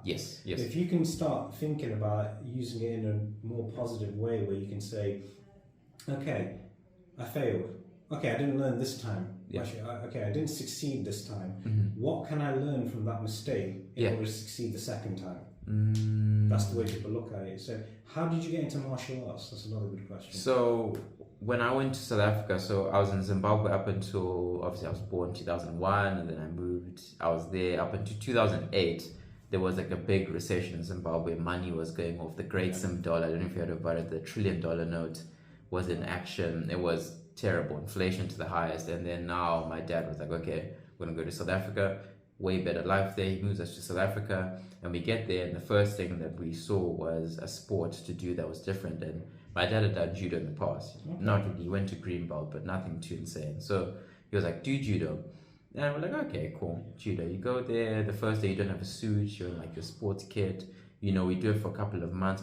Yes, yes. If you can start thinking about using it in a more positive way, where you can say, okay, I failed. Okay, I didn't learn this time. Yeah. Okay, I didn't succeed this time. Mm-hmm. What can I learn from that mistake in order to succeed the second time? That's the way people look at it. So, how did you get into martial arts? That's another good question. So, when I went to South Africa, so I was in Zimbabwe up until, obviously I was born in 2001, and then I moved, I was there up until 2008. There was like a big recession in Zimbabwe. Money was going off. The great Sim dollar, I don't know if you heard about it, the $1 trillion note was in action. It was terrible, inflation to the highest. And then now my dad was like, okay, we're gonna go to South Africa, way better life there. He moves us to South Africa, and we get there, and the first thing that we saw was a sport to do that was different. And my dad had done judo in the past. Okay. Not really, he went to green belt, but nothing too insane. So he was like, do judo. And we're like, okay, cool, judo. You go there, the first day you don't have a suit, you're in like your sports kit. You know, we do it for a couple of months,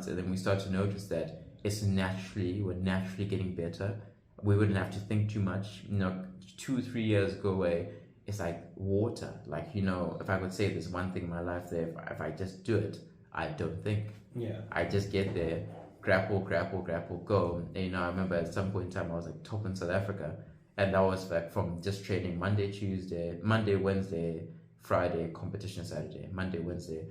and then we start to notice that we're naturally getting better. We wouldn't have to think too much. You know, 2-3 years go away, it's like water. Like, you know, if I could say there's one thing in my life there, if I just do it, I don't think. Yeah. I just get there, grapple, go. And, you know, I remember at some point in time I was like top in South Africa, and that was like from just training Monday, Wednesday, Friday, competition Saturday. Monday, Wednesday,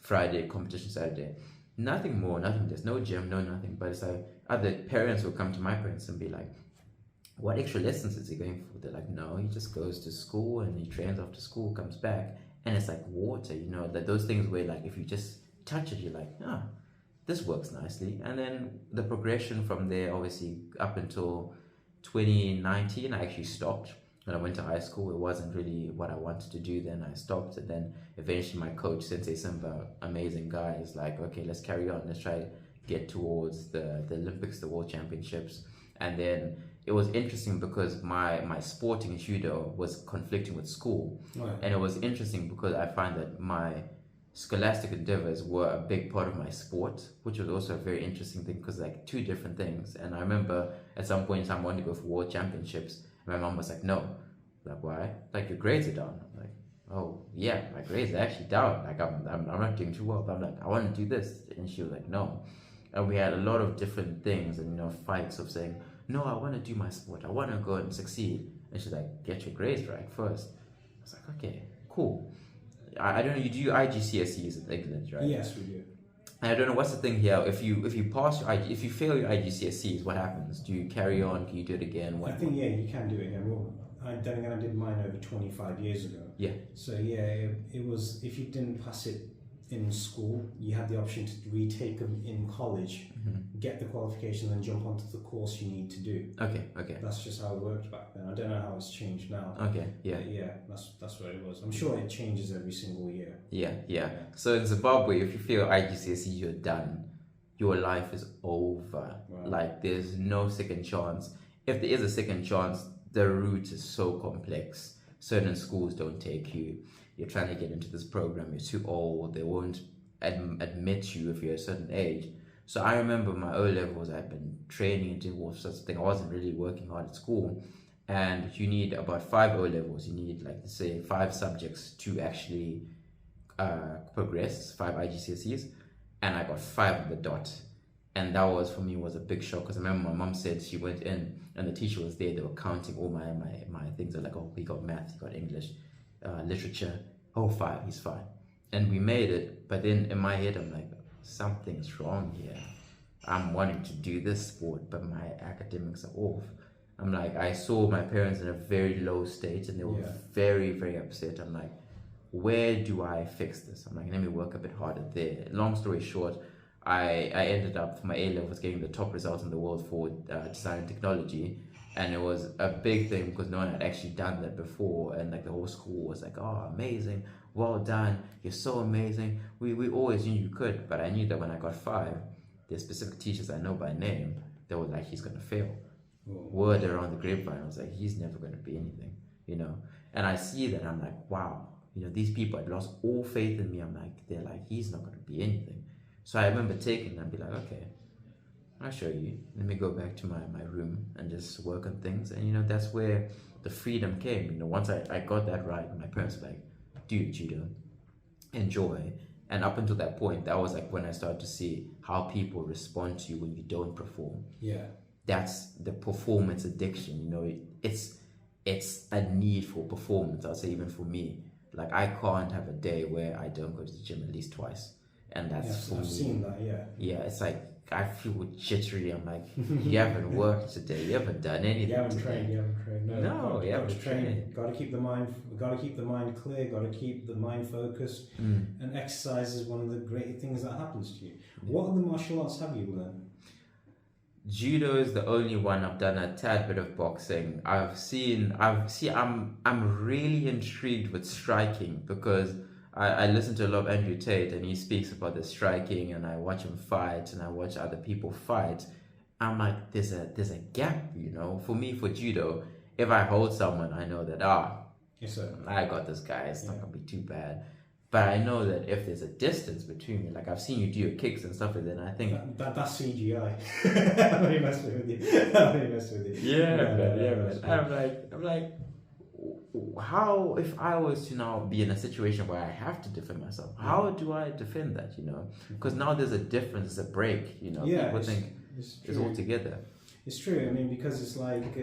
Friday, competition Saturday. Nothing more, nothing, there's no gym, no nothing. But it's like other parents will come to my parents and be like, what extra lessons is he going for? They're like, no, he just goes to school and he trains after school, comes back, and it's like water, you know, that those things where like if you just touch it, you're like, this works nicely. And then the progression from there, obviously up until 2019, I actually stopped. When I went to high school, it wasn't really what I wanted to do then. I stopped, and then eventually my coach, Sensei Simba, amazing guy, is like, okay, let's carry on, let's try to get towards the Olympics, the World Championships. And then it was interesting because my sporting judo was conflicting with school. Right. And it was interesting because I find that my scholastic endeavors were a big part of my sport, which was also a very interesting thing because like two different things. And I remember at some point in time I wanted to go for World Championships. My mom was like, no. Like, why? Like, your grades are down. I'm like, oh yeah, my grades are actually down. Like, I'm not doing too well. But I'm like, I want to do this. And she was like, no. And we had a lot of different things and, you know, fights of saying, no, I want to do my sport. I want to go and succeed. And she's like, get your grades right first. I was like, okay, cool. I don't know, you do IGCSEs in England, right? Yes, we do. And I don't know what's the thing here. If you pass your if you fail your IGCSEs, what happens? Do you carry on? Can you do it again? I think you can do it again. Well, I did mine over 25 years ago. Yeah. So yeah, it was, if you didn't pass it in school, you had the option to retake them in college, get the qualification, and jump onto the course you need to do. Okay. That's just how it worked back then. I don't know how it's changed now. Okay, yeah. But yeah, that's what it was. I'm sure it changes every single year. Yeah. So in Zimbabwe, if you fail IGCSE, you're done. Your life is over. Right. Like, there's no second chance. If there is a second chance, the route is so complex. Certain schools don't take you. You're trying to get into this program, you're too old, they won't admit you if you're a certain age. So I remember my O-levels, I'd been training and doing all sorts of things. I wasn't really working hard at school. And you need about 5 O-levels. You need, like, say, 5 subjects to actually progress, 5 IGCSEs. And I got 5 on the dot. And that was, for me, was a big shock. Because I remember my mom said she went in and the teacher was there. They were counting all my things. They're like, oh, he got math, he got English. Literature, 5, he's fine. And we made it, but then in my head I'm like, something's wrong here. I'm wanting to do this sport, but my academics are off. I'm like, I saw my parents in a very low state and they were very, very upset. I'm like, where do I fix this? I'm like, let me work a bit harder there. Long story short, I ended up for my A-levels getting the top results in the world for design and technology. And it was a big thing because no one had actually done that before. And like the whole school was like, oh, amazing. Well done. You're so amazing. We always knew you could. But I knew that when I got 5, there's specific teachers I know by name that were like, he's going to fail. Word around the grapevine, I was like, he's never going to be anything, you know. And I see that, I'm like, wow, you know, these people had lost all faith in me. I'm like, they're like, he's not going to be anything. So I remember taking them and be like, okay, I'll show you. Let me go back to my room and just work on things. And, you know, that's where the freedom came. You know, once I got that right, my parents were like, do judo, enjoy, And up until that point, that was like when I started to see how people respond to you when you don't perform. Yeah. That's the performance addiction. You know, it's a need for performance. I'll say even for me, like I can't have a day where I don't go to the gym at least twice, and that's for I've me. seen that. Yeah. Yeah, it's like I feel jittery. I'm like, you haven't worked today. You haven't done anything. You haven't today. trained. You haven't trained. No, you haven't trained. Got to keep the mind. Got to keep the mind clear. Got to keep the mind focused. And exercise is one of the great things that happens to you. What other martial arts have you learned? Judo is the only one. I've done a tad bit of boxing. I'm really intrigued with striking because I listen to a lot of Andrew Tate and he speaks about the striking, and I watch him fight and I watch other people fight. I'm like, there's a gap, you know. For me, for judo, if I hold someone, I know that Yes, sir. I got this guy. It's not gonna be too bad. But I know that if there's a distance between me, like I've seen you do your kicks and stuff like that, and I think that's CGI. I'm only messing with you. Man. I'm like, how if I was to now be in a situation where I have to defend myself? How do I defend that? You know, because now there's a difference, there's a break. You know, people think it's all together. It's true. I mean, because it's like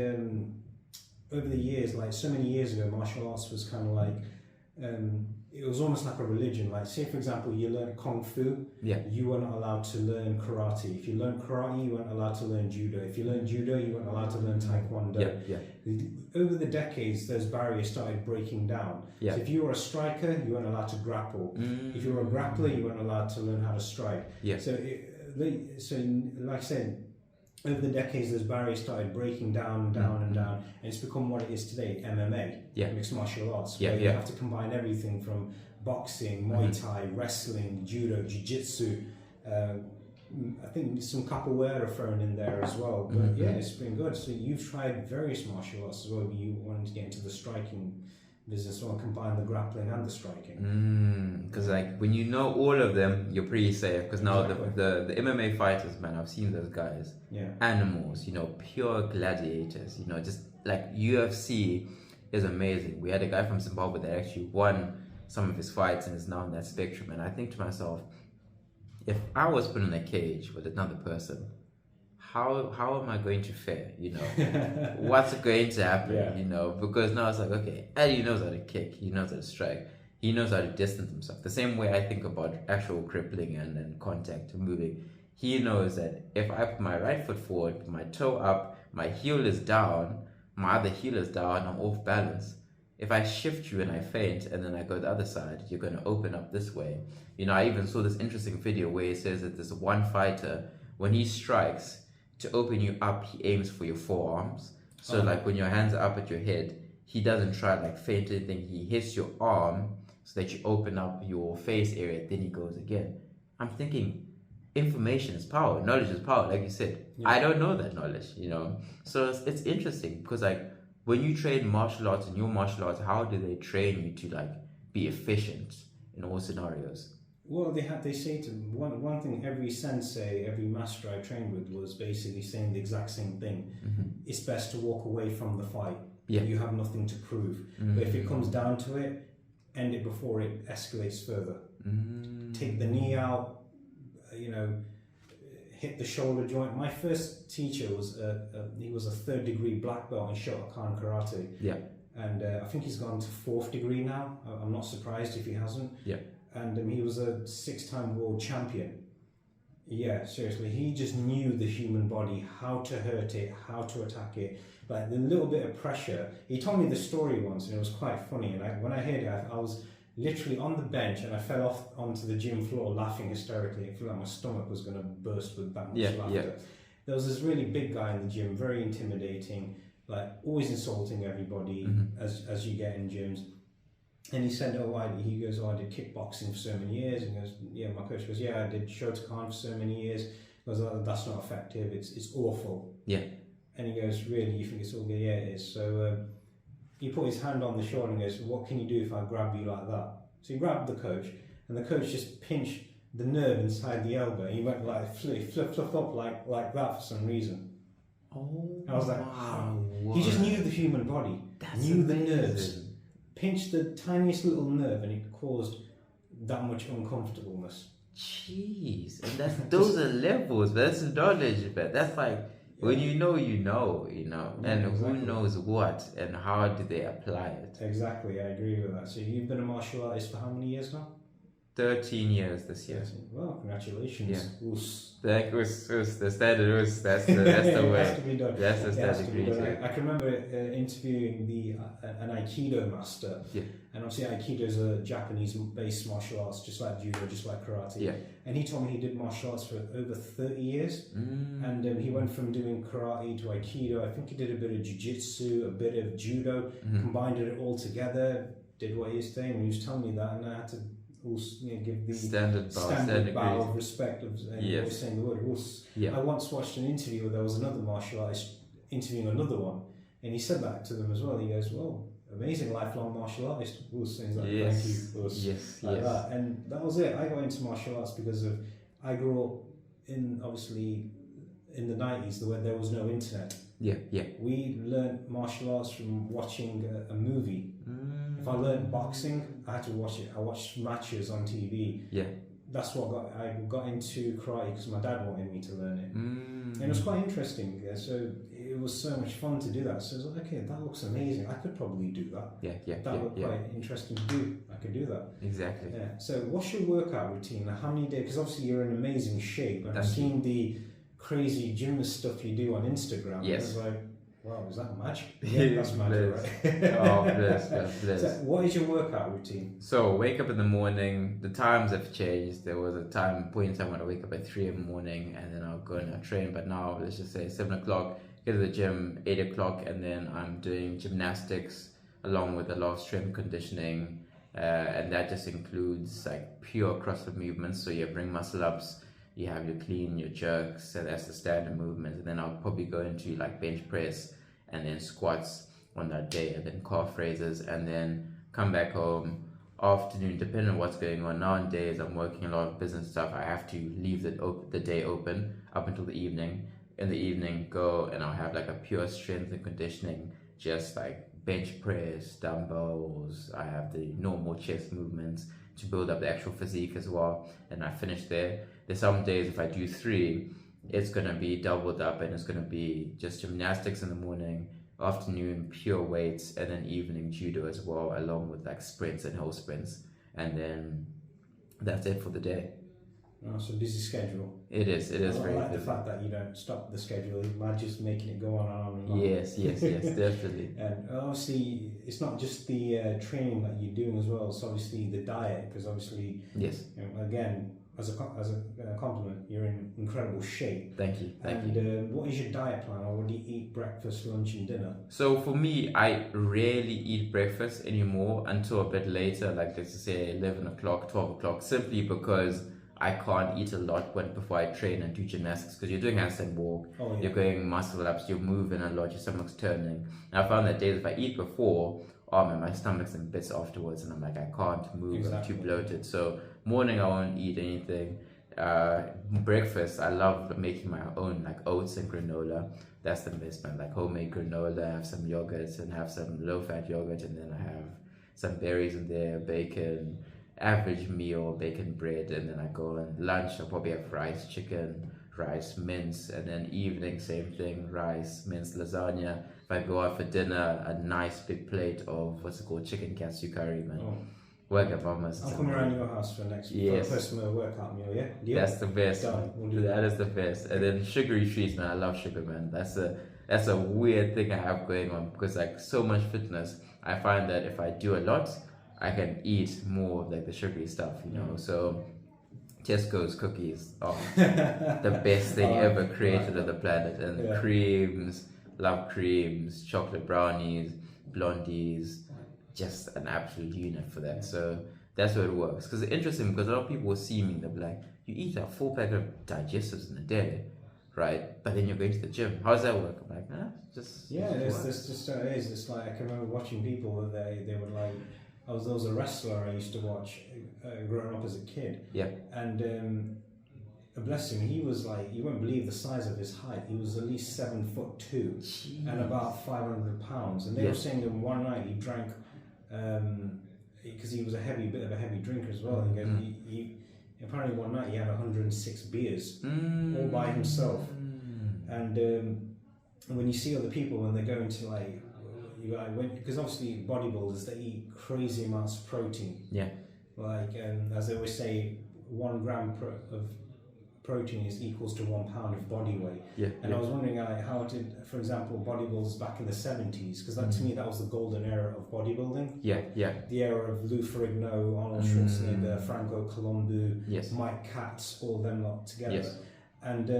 over the years, like so many years ago, martial arts was kind of like. It was almost like a religion. Like, say for example, you learn kung fu, you weren't allowed to learn karate. If you learned karate, you weren't allowed to learn judo. If you learned judo, you weren't allowed to learn taekwondo. Over the decades, those barriers started breaking down. So if you were a striker, you weren't allowed to grapple. If you were a grappler, you weren't allowed to learn how to strike. So like I said, over the decades, those barriers started breaking down, and it's become what it is today, MMA, mixed martial arts, where you have to combine everything from boxing, Muay Thai, wrestling, judo, jiu-jitsu, I think some capoeira thrown in there as well, but it's been good. So you've tried various martial arts as well, but you wanted to get into the striking business or combine the grappling and the striking. Because like when you know all of them, you're pretty safe. Because now the MMA fighters, man, I've seen those guys, animals, you know, pure gladiators. You know, just like UFC is amazing. We had a guy from Zimbabwe that actually won some of his fights and is now in that spectrum. And I think to myself, if I was put in a cage with another person, how am I going to fare? You know, what's going to happen? You know, because now it's like, okay, Eddie knows how to kick, he knows how to strike, he knows how to distance himself. The same way I think about actual crippling and contact moving. He knows that if I put my right foot forward, put my toe up, my heel is down, my other heel is down, I'm off balance. If I shift you and I feint and then I go the other side, you're going to open up this way. You know, I even saw this interesting video where it says that there's one fighter, when he strikes, to open you up, he aims for your forearms. So like when your hands are up at your head, he doesn't try like feint anything. He hits your arm so that you open up your face area, then he goes again. I'm thinking, information is power, knowledge is power, like you said. I don't know that knowledge, you know. So it's interesting because like when you train martial arts in your martial arts, how do they train you to like be efficient in all scenarios? Well, they say to one thing. Every sensei, every master I trained with was basically saying the exact same thing. It's best to walk away from the fight. You have nothing to prove. But if it comes down to it, end it before it escalates further. Take the knee out. You know, hit the shoulder joint. My first teacher was he was a 3rd degree black belt in Shotokan karate. And I think he's gone to 4th degree now. I'm not surprised if he hasn't. And he was a 6-time world champion. Yeah, seriously, he just knew the human body, how to hurt it, how to attack it. Like the little bit of pressure. He told me the story once, and it was quite funny. And when I heard it, I was literally on the bench, and I fell off onto the gym floor laughing hysterically. I felt like my stomach was going to burst with that much laughter. There was this really big guy in the gym, very intimidating, like always insulting everybody as you get in gyms. And he said, he goes, I did kickboxing for so many years. And he goes, my coach goes, I did Shotokan for so many years. He goes, that's not effective, it's awful. And he goes, really, you think it's all good? Yeah, it is. So he put his hand on the shoulder and goes, what can you do if I grab you like that? So he grabbed the coach, and the coach just pinched the nerve inside the elbow. He went like, flip up like that for some reason. And I was like, wow. He just knew the human body, knew the nerves. Pinched the tiniest little nerve, and it caused that much uncomfortableness. Jeez, and those are levels, but that's knowledge, but that's like when you know, and exactly. who knows what and how do they apply it. Exactly, I agree with that. So you've been a martial artist for how many years now? 13 years this year. Well, congratulations. Yeah. That was the standard. That's the way. It has to be done. That's the standard. I can remember interviewing an Aikido master. Yeah. And obviously Aikido is a Japanese-based martial arts, just like judo, just like karate. Yeah. And he told me he did martial arts for over 30 years. And he went from doing karate to Aikido. I think he did a bit of jiu-jitsu, a bit of judo, combined it all together, did what he was saying. He was telling me that, and I had to also, give the standard bow of respect of saying the word. I once watched an interview where there was another martial artist interviewing another one, and he said that to them as well. He goes, "Well, amazing lifelong martial artist." Things like thank you, like that. And that was it. I got into martial arts because I grew up in the 90s, where there was no internet. We learned martial arts from watching a movie. If I learned boxing, I had to watch it. I watched matches on TV. That's what I got into karate, because my dad wanted me to learn it. And it was quite interesting. So it was so much fun to do that. So I was like, okay, that looks amazing. I could probably do that. That looked quite interesting to do. I could do that. Exactly. Yeah. So what's your workout routine? How many days? Because obviously you're in amazing shape. And I've seen the crazy gym stuff you do on Instagram. Yes. I was like, wow, is that magic? Yeah, that's magic, right? Oh, bless. So what is your workout routine? So, wake up in the morning. The times have changed. There was a point in time when I wake up at 3 in the morning and then I'll go and I'll train. But now, let's just say 7 o'clock, get to the gym, 8 o'clock, and then I'm doing gymnastics along with a lot of strength conditioning. And that just includes like pure CrossFit movements. So, you bring muscle ups. You have your clean, your jerks, so that's the standard movement. And then I'll probably go into like bench press and then squats on that day, and then calf raises, and then come back home afternoon, depending on what's going on. Nowadays, I'm working a lot of business stuff. I have to leave the day open up until the evening. In the evening, go and I'll have like a pure strength and conditioning, just like bench press, dumbbells. I have the normal chest movements to build up the actual physique as well. And I finish there. There's some days if I do 3, it's going to be doubled up, and it's going to be just gymnastics in the morning, afternoon pure weights, and then evening judo as well, along with like sprints and hill sprints. And then that's it for the day. Oh, so busy schedule. It is I very like busy. the fact that you don't stop the schedule. You might just making it go on and on. Yes, definitely. And obviously, it's not just the training that you're doing as well. It's obviously the diet, because obviously, again, as a compliment, you're in incredible shape. Thank you. What is your diet plan, or what do you eat breakfast, lunch, and dinner? So for me, I rarely eat breakfast anymore until a bit later, like let's say 11 o'clock, 12 o'clock, simply because I can't eat a lot before I train and do gymnastics, because you're doing handstand walk, you're going muscle ups, you're moving a lot, your stomach's turning. And I found that days if I eat before, my stomach's in bits afterwards, and I'm like, I can't move, I'm too bloated. So morning I won't eat anything. Breakfast, I love making my own, like oats and granola. That's the best, man. Like homemade granola, have some yogurt and have some low-fat yogurt, and then I have some berries in there, bacon, average meal, bacon bread, and then I go on lunch. I'll probably have rice, chicken, rice, mince, and then evening, same thing, rice, mince, lasagna. If I go out for dinner, a nice big plate of chicken katsu curry, man. Work at Mama's. I'll come around your house for next personal workout meal, yeah? That's the best. That is the best. And then sugary treats, man. I love sugar, man. That's a weird thing I have going on, because like so much fitness, I find that if I do a lot, I can eat more of like the sugary stuff, So Tesco's cookies are the best thing ever created on the planet. And creams, love creams, chocolate brownies, blondies, just an absolute unit for that. So that's how it works. Because it's interesting, because a lot of people will see me, they'll be like, you eat a full pack of digestives in a day, right? But then you're going to the gym. How does that work? I'm like, it's like, I can remember watching people that they would like, there was a wrestler I used to watch growing up as a kid. Yeah. And bless him, he was like, you wouldn't believe the size of his height. He was at least 7'2" and about 500 pounds. And they were saying that one night he drank because he was a bit of a heavy drinker as well. He goes, he apparently one night he had 106 beers all by himself, and when you see other people when they go into like because obviously bodybuilders, they eat crazy amounts of protein. Yeah. Like as they always say, 1 gram of protein is equals to 1 pound of body weight. Yeah. And I was wondering how did, for example, bodybuilders back in the 70s, because that to me that was the golden era of bodybuilding. Yeah. Yeah. The era of Lou Ferrigno, Arnold Schwarzenegger, Franco Columbu, Yes. Mike Katz, all them lot together. Yes. And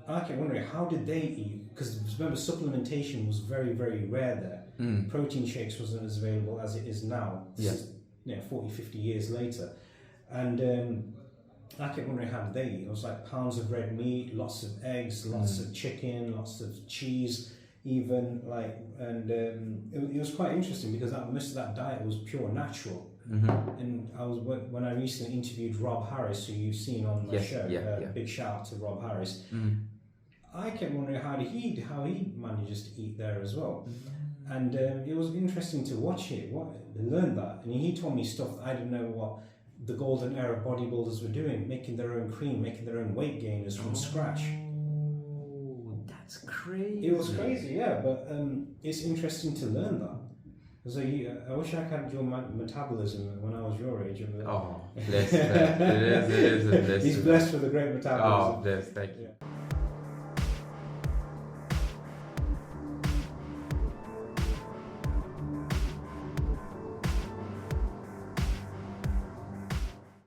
I kept wondering, how did they eat? Because remember, supplementation was very, very rare there. Protein shakes wasn't as available as it is now. This is, 40, 50 years later. And I kept wondering, how did they eat? It was like pounds of red meat, lots of eggs, lots of chicken, lots of cheese, even like, and it was quite interesting because most of that diet was pure natural. And when I recently interviewed Rob Harris, who you've seen on my show, big shout out to Rob Harris. I kept wondering how he manages to eat there as well. And it was interesting to watch it, learn that. And he told me stuff that I didn't know what the golden era of bodybuilders were doing, making their own cream, making their own weight gainers from scratch. That's crazy. It was crazy, yeah, but it's interesting to learn that. So I wish I had your metabolism when I was your age. Oh, blessed. It is a blessing. He's blessed with a great metabolism. Oh, blessed, thank you.